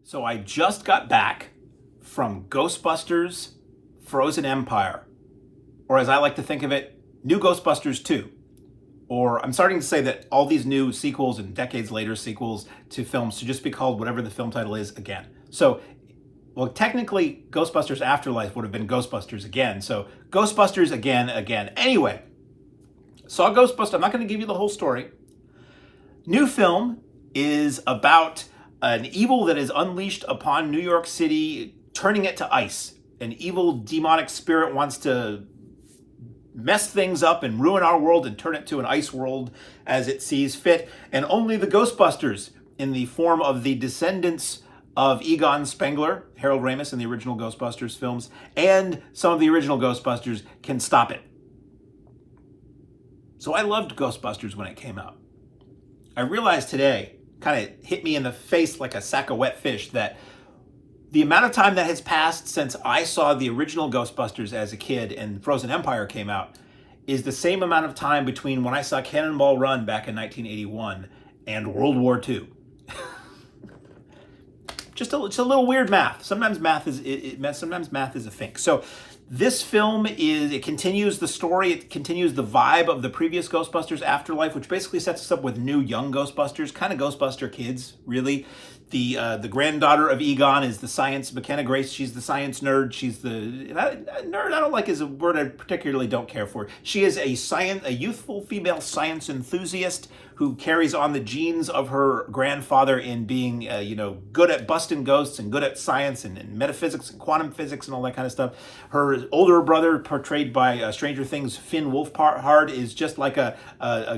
So I just got back from Ghostbusters Frozen Empire, or as I like to think of it, New Ghostbusters 2. Or I'm starting to say that all these new sequels and decades later sequels to films should just be called whatever the film title is again. So, well, technically, Ghostbusters Afterlife would have been Ghostbusters again. So, Ghostbusters again. Anyway, saw Ghostbusters. I'm not going to give you the whole story. New film is about an evil that is unleashed upon New York City, turning it to ice. An evil demonic spirit wants to mess things up and ruin our world and turn it to an ice world as it sees fit. And only the Ghostbusters, in the form of the descendants of Egon Spengler, Harold Ramis in the original Ghostbusters films, and some of the original Ghostbusters, can stop it. So I loved Ghostbusters when it came out. I realized today, kind of hit me in the face like a sack of wet fish, that the amount of time that has passed since I saw the original Ghostbusters as a kid and Frozen Empire came out is the same amount of time between when I saw Cannonball Run back in 1981 and World War II. It's a little weird math. Sometimes math is a thing. So this film continues the story. It continues the vibe of the previous Ghostbusters Afterlife, which basically sets us up with new young Ghostbusters, kind of Ghostbuster kids, really. The granddaughter of Egon is the science, McKenna Grace. She's the science nerd. She's the nerd. I don't like is a word I particularly don't care for. She is a youthful female science enthusiast who carries on the genes of her grandfather in being, good at busting ghosts and good at science and metaphysics and quantum physics and all that kind of stuff. Her older brother, portrayed by Stranger Things' Finn Wolfhard, is just like a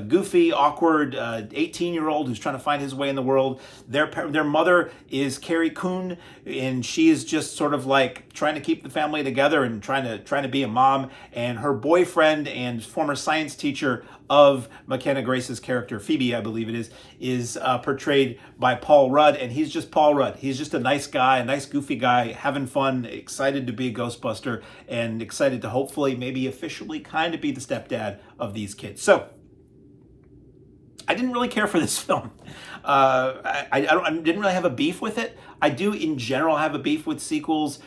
goofy, awkward 18-year-old who's trying to find his way in the world. Their mother is Carrie Coon, and she is just sort of like trying to keep the family together and trying to be a mom. And her boyfriend and former science teacher of McKenna Grace's character, Phoebe, I believe it is portrayed by Paul Rudd, and he's just Paul Rudd. He's just a nice guy, a nice goofy guy, having fun, excited to be a Ghostbuster, and excited to hopefully maybe officially kind of be the stepdad of these kids. So I didn't really care for this film. I didn't really have a beef with it. I do, in general, have a beef with sequels.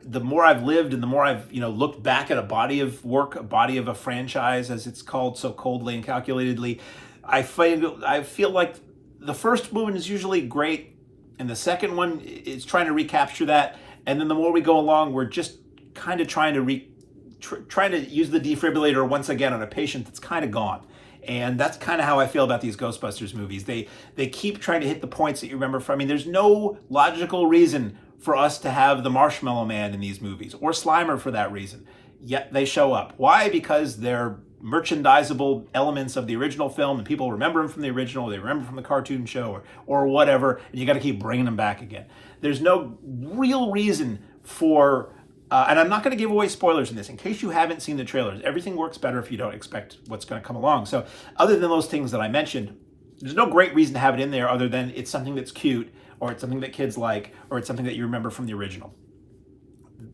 The more I've lived and the more I've looked back at a body of work, a body of a franchise, as it's called so coldly and calculatedly, I feel like the first movie is usually great, and the second one is trying to recapture that. And then the more we go along, we're just kind of trying to use the defibrillator once again on a patient that's kind of gone. And that's kind of how I feel about these Ghostbusters movies. They keep trying to hit the points that you remember from. I mean, there's no logical reason for us to have the Marshmallow Man in these movies, or Slimer for that reason. Yet they show up. Why? Because they're merchandisable elements of the original film, and people remember them from the original, they remember from the cartoon show, or whatever, and you got to keep bringing them back again. There's no real reason for... and I'm not going to give away spoilers in this. In case you haven't seen the trailers, everything works better if you don't expect what's going to come along. So other than those things that I mentioned, there's no great reason to have it in there other than it's something that's cute, or it's something that kids like, or it's something that you remember from the original.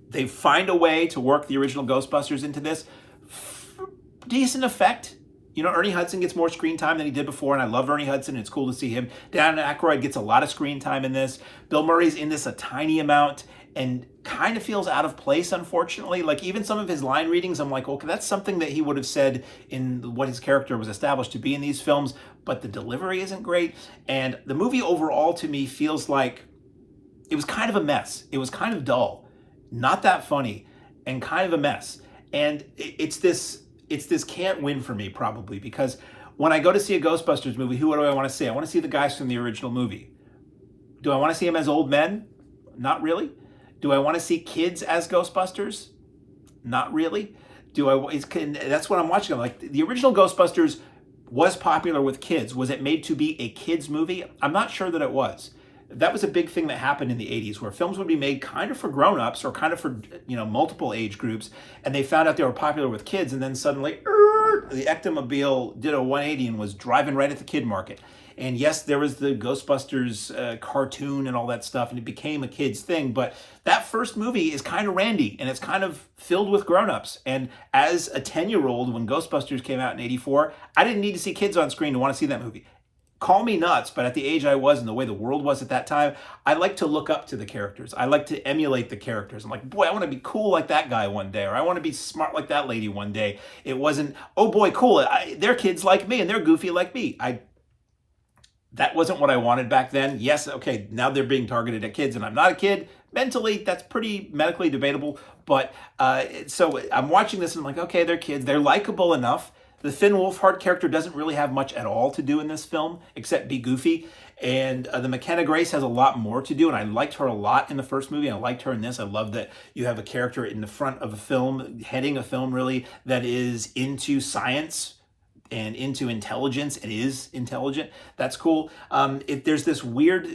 They find a way to work the original Ghostbusters into this. Decent effect. Ernie Hudson gets more screen time than he did before, and I love Ernie Hudson, and it's cool to see him. Dan Aykroyd gets a lot of screen time in this. Bill Murray's in this a tiny amount, and kind of feels out of place, unfortunately. Like, even some of his line readings, I'm like, okay, that's something that he would have said in what his character was established to be in these films, but the delivery isn't great. And the movie overall, to me, feels like it was kind of a mess. It was kind of dull, not that funny, and kind of a mess. And it's this can't win for me, probably, because when I go to see a Ghostbusters movie, what do I want to see? I want to see the guys from the original movie. Do I want to see them as old men? Not really. Do I want to see kids as Ghostbusters? Not really. That's what I'm watching. I'm like, the original Ghostbusters was popular with kids. Was it made to be a kids movie? I'm not sure that it was. That was a big thing that happened in the 80s, where films would be made kind of for grown-ups or kind of for multiple age groups, and they found out they were popular with kids, and then suddenly the Ectomobile did a 180 and was driving right at the kid market. And yes, there was the Ghostbusters cartoon and all that stuff, and it became a kid's thing. But that first movie is kind of randy, and it's kind of filled with grown-ups. And as a 10-year-old, when Ghostbusters came out in '84, I didn't need to see kids on screen to want to see that movie. call me nuts, but at the age I was and the way the world was at that time, I like to look up to the characters. I like to emulate the characters. I'm like, boy, I want to be cool like that guy one day, or I want to be smart like that lady one day. It wasn't, oh boy, cool. They're kids like me and they're goofy like me. That wasn't what I wanted back then. Yes, okay, now they're being targeted at kids and I'm not a kid. Mentally, that's pretty medically debatable. But so I'm watching this and I'm like, okay, they're kids. They're likable enough. The Finn Wolfhard character doesn't really have much at all to do in this film, except be goofy. And the McKenna Grace has a lot more to do, and I liked her a lot in the first movie. I liked her in this. I love that you have a character in the front of a film, heading a film really, that is into science and into intelligence. It is intelligent. That's cool. There's this weird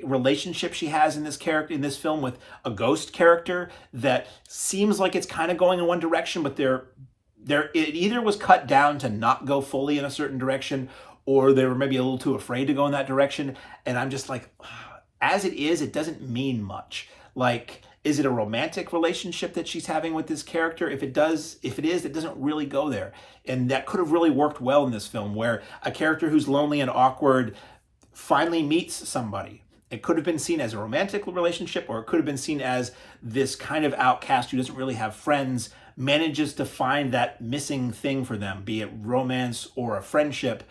relationship she has in this character, in this film, with a ghost character that seems like it's kind of going in one direction, but it either was cut down to not go fully in a certain direction, or they were maybe a little too afraid to go in that direction. And I'm just like, as it is, it doesn't mean much. Like, is it a romantic relationship that she's having with this character? If it is, it doesn't really go there. And that could have really worked well in this film, where a character who's lonely and awkward finally meets somebody. It could have been seen as a romantic relationship, or it could have been seen as this kind of outcast who doesn't really have friends, manages to find that missing thing for them, be it romance or a friendship.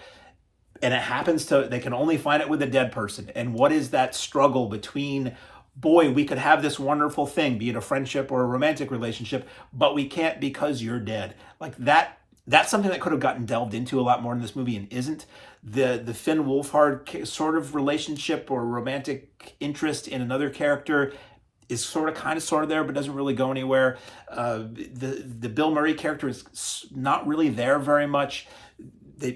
And they can only find it with a dead person. And what is that struggle between, boy, we could have this wonderful thing, be it a friendship or a romantic relationship, but we can't because you're dead. Like that's something that could have gotten delved into a lot more in this movie and isn't. The Finn Wolfhard sort of relationship or romantic interest in another character is sort of there, but doesn't really go anywhere. The Bill Murray character is not really there very much.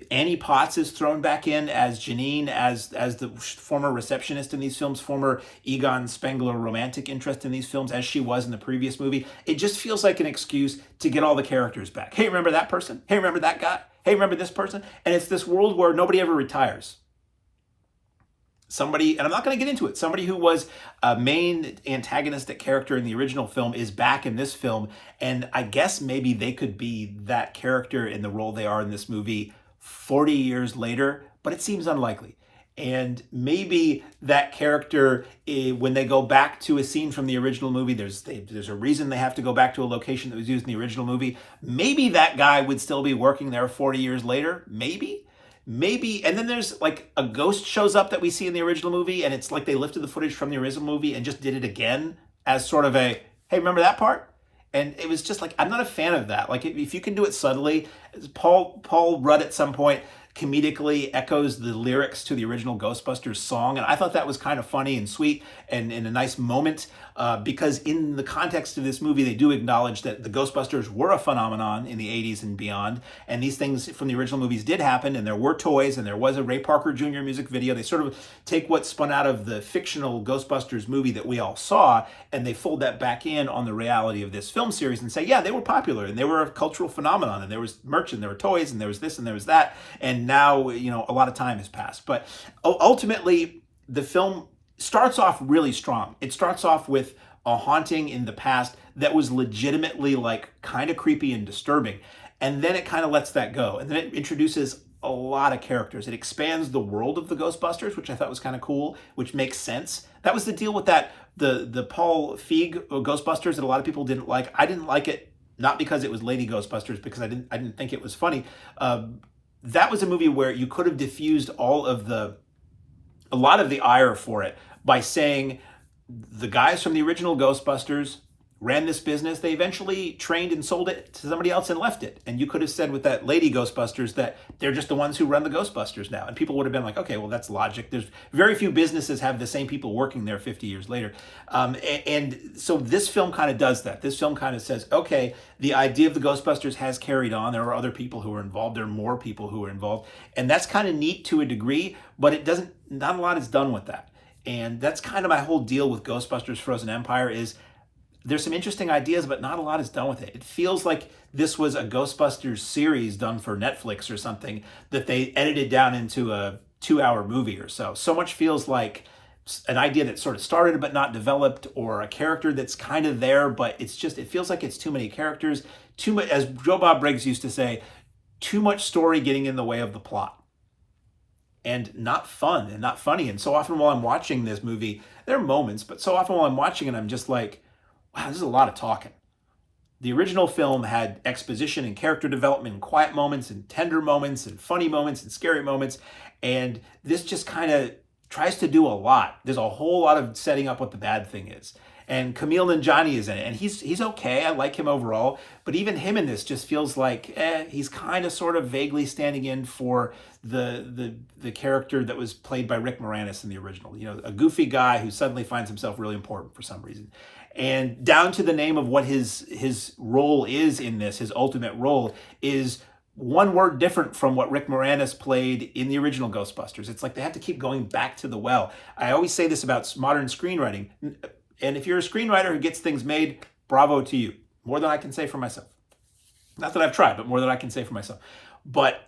Annie Potts is thrown back in as Janine, as the former receptionist in these films, former Egon Spengler romantic interest in these films, as she was in the previous movie. It just feels like an excuse to get all the characters back. Hey, remember that person? Hey, remember that guy? Hey, remember this person? And it's this world where nobody ever retires. Somebody, and I'm not going to get into it, somebody who was a main antagonistic character in the original film is back in this film, and I guess maybe they could be that character in the role they are in this movie 40 years later, but it seems unlikely. And maybe that character, when they go back to a scene from the original movie, there's a reason they have to go back to a location that was used in the original movie. Maybe that guy would still be working there 40 years later. Maybe. And then there's like a ghost shows up that we see in the original movie, and it's like they lifted the footage from the original movie and just did it again as sort of a, hey, remember that part? And it was just like, I'm not a fan of that. Like, if you can do it subtly, Paul Rudd at some point comedically echoes the lyrics to the original Ghostbusters song. And I thought that was kind of funny and sweet and a nice moment because in the context of this movie, they do acknowledge that the Ghostbusters were a phenomenon in the 80s and beyond. And these things from the original movies did happen, and there were toys, and there was a Ray Parker Jr. music video. They sort of take what spun out of the fictional Ghostbusters movie that we all saw, and they fold that back in on the reality of this film series and say, yeah, they were popular, and they were a cultural phenomenon, and there was merch, and there were toys, and there was this, and there was that. And now, a lot of time has passed. But ultimately, the film starts off really strong. It starts off with a haunting in the past that was legitimately like kind of creepy and disturbing. And then it kind of lets that go. And then it introduces a lot of characters. It expands the world of the Ghostbusters, which I thought was kind of cool, which makes sense. That was the deal with that, the Paul Feig Ghostbusters that a lot of people didn't like. I didn't like it, not because it was Lady Ghostbusters, because I didn't think it was funny. That was a movie where you could have diffused a lot of the ire for it by saying the guys from the original Ghostbusters ran this business. They eventually trained and sold it to somebody else and left it. And you could have said with that Lady Ghostbusters that they're just the ones who run the Ghostbusters now. And people would have been like, okay, well, that's logic. There's very few businesses have the same people working there 50 years later. And so this film kind of does that. This film kind of says, okay, the idea of the Ghostbusters has carried on. There are other people who are involved. There are more people who are involved. And that's kind of neat to a degree, but not a lot is done with that. And that's kind of my whole deal with Ghostbusters Frozen Empire is there's some interesting ideas, but not a lot is done with it. It feels like this was a Ghostbusters series done for Netflix or something that they edited down into a 2-hour movie or so. So much feels like an idea that sort of started but not developed, or a character that's kind of there, but it feels like it's too many characters, too much, as Joe Bob Briggs used to say, too much story getting in the way of the plot. and not fun and not funny. And so often while I'm watching this movie, there are moments, but so often while I'm watching it, I'm just like, wow, this is a lot of talking. The original film had exposition and character development and quiet moments and tender moments and funny moments and scary moments. And this just kind of tries to do a lot. There's a whole lot of setting up what the bad thing is. And Camille Nanjiani is in it, and he's okay. I like him overall, but even him in this just feels like he's kind of sort of vaguely standing in for the character that was played by Rick Moranis in the original. You know, a goofy guy who suddenly finds himself really important for some reason. And down to the name of what his role is in this, his ultimate role is one word different from what Rick Moranis played in the original Ghostbusters. It's like they have to keep going back to the well. I always say this about modern screenwriting. And if you're a screenwriter who gets things made, bravo to you. More than I can say for myself. Not that I've tried, but more than I can say for myself. But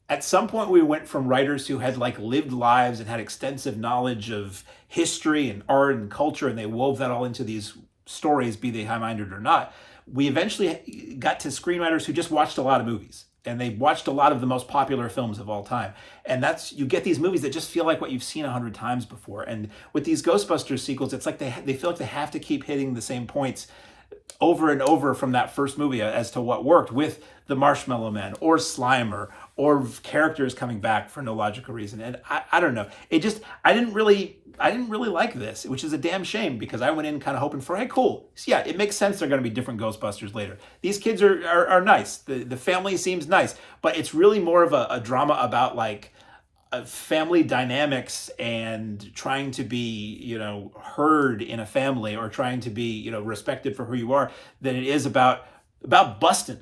at some point we went from writers who had like lived lives and had extensive knowledge of history and art and culture, and they wove that all into these stories, be they high-minded or not. We eventually got to screenwriters who just watched a lot of movies. And they watched a lot of the most popular films of all time. And you get these movies that just feel like what you've seen 100 times before. And with these Ghostbusters sequels, it's like they feel like they have to keep hitting the same points over and over from that first movie as to what worked with the Marshmallow Man or Slimer or characters coming back for no logical reason. And I don't know. I didn't really like this, which is a damn shame because I went in kind of hoping for, hey, cool. So yeah, it makes sense they're going to be different Ghostbusters later. These kids are nice. The family seems nice, but it's really more of a drama about like family dynamics and trying to be, you know, heard in a family or trying to be, you know, respected for who you are than it is about busting.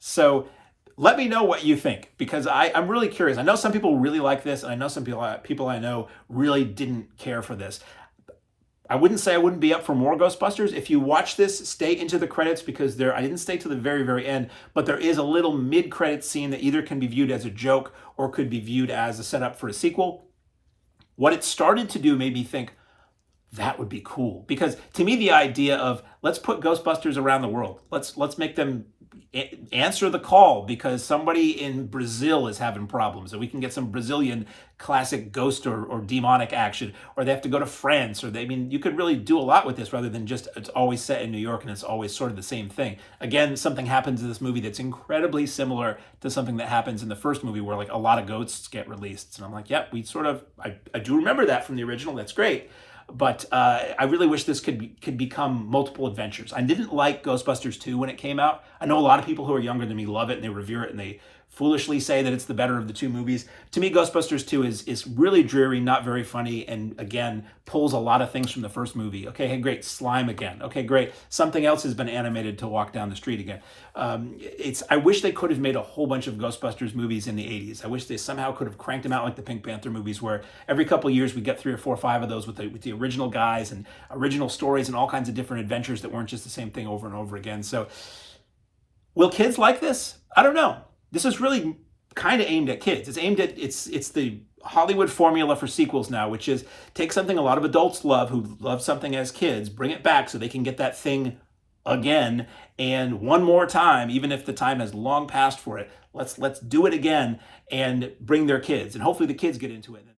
So let me know what you think, because I'm really curious. I know some people really like this, and I know some people I know really didn't care for this. I wouldn't say I wouldn't be up for more Ghostbusters. If you watch this, stay into the credits because I didn't stay to the very, very end, but there is a little mid-credit scene that either can be viewed as a joke or could be viewed as a setup for a sequel. What it started to do made me think, that would be cool. Because to me, the idea of let's put Ghostbusters around the world. Let's make them answer the call because somebody in Brazil is having problems, and we can get some Brazilian classic ghost or demonic action, or they have to go to France, you could really do a lot with this rather than just it's always set in New York and it's always sort of the same thing. Again, something happens in this movie that's incredibly similar to something that happens in the first movie where like a lot of ghosts get released. And I'm like, yep, I do remember that from the original. That's great. But I really wish this could become multiple adventures. I didn't like Ghostbusters 2 when it came out. I know a lot of people who are younger than me love it and they revere it and they foolishly say that it's the better of the two movies. To me, Ghostbusters 2 is really dreary, not very funny, and again, pulls a lot of things from the first movie. Okay, hey, great, slime again. Okay, great, something else has been animated to walk down the street again. I wish they could have made a whole bunch of Ghostbusters movies in the 80s. I wish they somehow could have cranked them out like the Pink Panther movies, where every couple of years we get 3 or 4 or 5 of those with the original guys and original stories and all kinds of different adventures that weren't just the same thing over and over again. So, will kids like this? I don't know. This is really kind of aimed at kids. It's the Hollywood formula for sequels now, which is take something a lot of adults love, who love something as kids, bring it back so they can get that thing again and one more time, even if the time has long passed for it. Let's do it again and bring their kids, and hopefully the kids get into it.